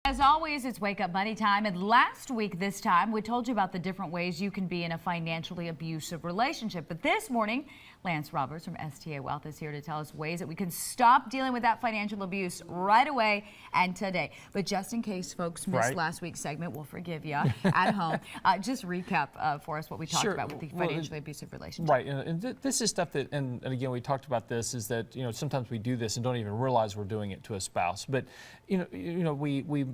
As always, it's Wake Up Money time, and last week this time we told you about the different ways you can be in a financially abusive relationship. But this morning, Lance Roberts from STA Wealth is here to tell us ways that we can stop dealing with that financial abuse right away and today. But just in case folks missed last week's segment, we'll forgive you at home. Just recap for us what we talked about with the financially abusive relationship. Right, and this is stuff that, and again, we talked about this, is that, sometimes we do this and don't even realize we're doing it to a spouse. But, we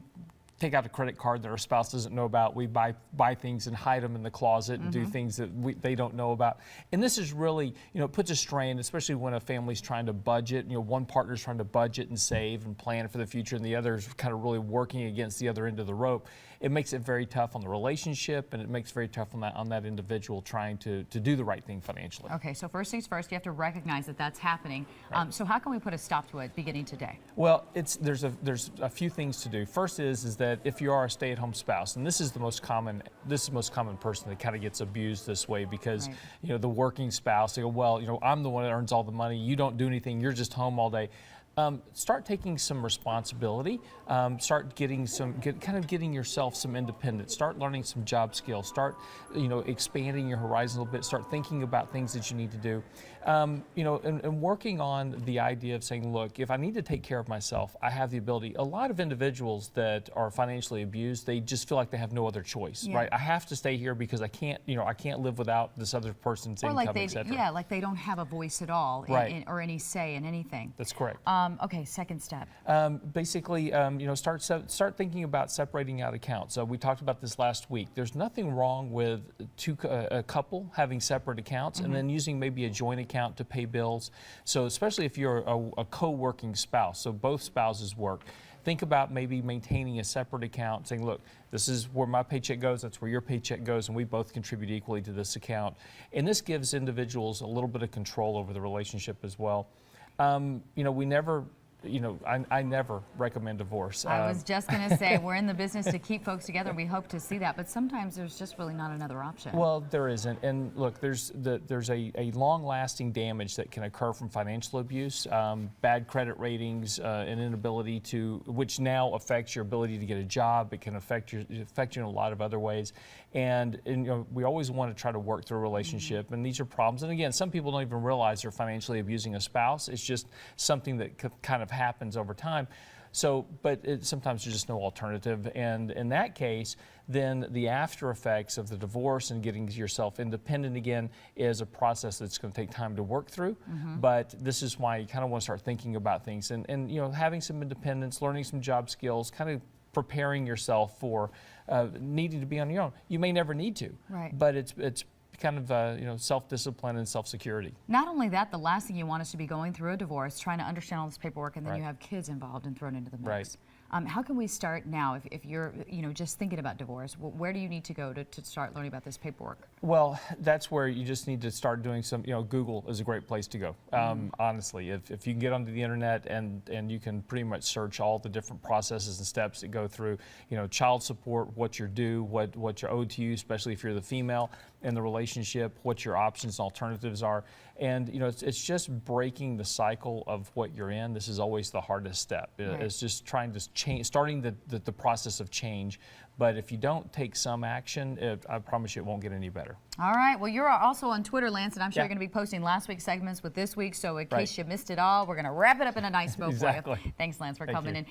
take out a credit card that our spouse doesn't know about. We buy things and hide them in the closet and do things that they don't know about. And this is really, it puts a strain, especially when a family's trying to budget. One partner's trying to budget and save and plan for the future, and the other's kind of really working against the other end of the rope. It makes it very tough on the relationship, and it makes it very tough on that individual trying to do the right thing financially. Okay, so first things first, you have to recognize that that's happening. Right. So how can we put a stop to it beginning today? Well, there's a few things to do. First is that if you are a stay-at-home spouse, and this is the most common person that kind of gets abused this way, because the working spouse, they go, well, I'm the one that earns all the money. You don't do anything. You're just home all day. Start taking some responsibility. Start getting getting yourself some independence. Start learning some job skills. Start, expanding your horizon a little bit. Start thinking about things that you need to do. And working on the idea of saying, look, if I need to take care of myself, I have the ability. A lot of individuals that are financially abused, they just feel like they have no other choice, right? I have to stay here because I can't live without this other person's income, etc. Yeah, like they don't have a voice at all, or any say in anything. That's correct. Okay, second step. Basically, start thinking about separating out accounts. So we talked about this last week. There's nothing wrong with a couple having separate accounts and then using maybe a joint account to pay bills. So especially if you're a co-working spouse, so both spouses work, think about maybe maintaining a separate account, saying, look, this is where my paycheck goes, that's where your paycheck goes, and we both contribute equally to this account. And this gives individuals a little bit of control over the relationship as well. We never, I never recommend divorce. I was just going to say, we're in the business to keep folks together. We hope to see that, but sometimes there's just really not another option. Well, there isn't. And look, there's a long-lasting damage that can occur from financial abuse, bad credit ratings, an inability to, which now affects your ability to get a job. It can affect you in a lot of other ways. And we always want to try to work through a relationship, and these are problems. And again, some people don't even realize they're financially abusing a spouse. It's just something that kind of happens over time. So, but sometimes there's just no alternative. And in that case, then the after effects of the divorce and getting yourself independent again is a process that's going to take time to work through. But this is why you kind of want to start thinking about things and having some independence, learning some job skills, kind of preparing yourself for needing to be on your own. You may never need to, but it's kind of self-discipline and self-security. Not only that, the last thing you want is to be going through a divorce, trying to understand all this paperwork, and then you have kids involved and thrown into the mix. How can we start now if you're just thinking about divorce? Where do you need to go to start learning about this paperwork? Well, that's where you just need to start doing some, Google is a great place to go. Honestly, if you can get onto the internet and you can pretty much search all the different processes and steps that go through, child support, what you're due, what you're owed to you, especially if you're the female in the relationship, what your options and alternatives are. And, it's just breaking the cycle of what you're in. This is always the hardest step. It's just trying to change, starting the process of change. But if you don't take some action, I promise you it won't get any better. All right. Well, you're also on Twitter, Lance, and I'm sure you're going to be posting last week's segments with this week. So in case you missed it all, we're going to wrap it up in a nice bow for you. Thanks, Lance, for coming in.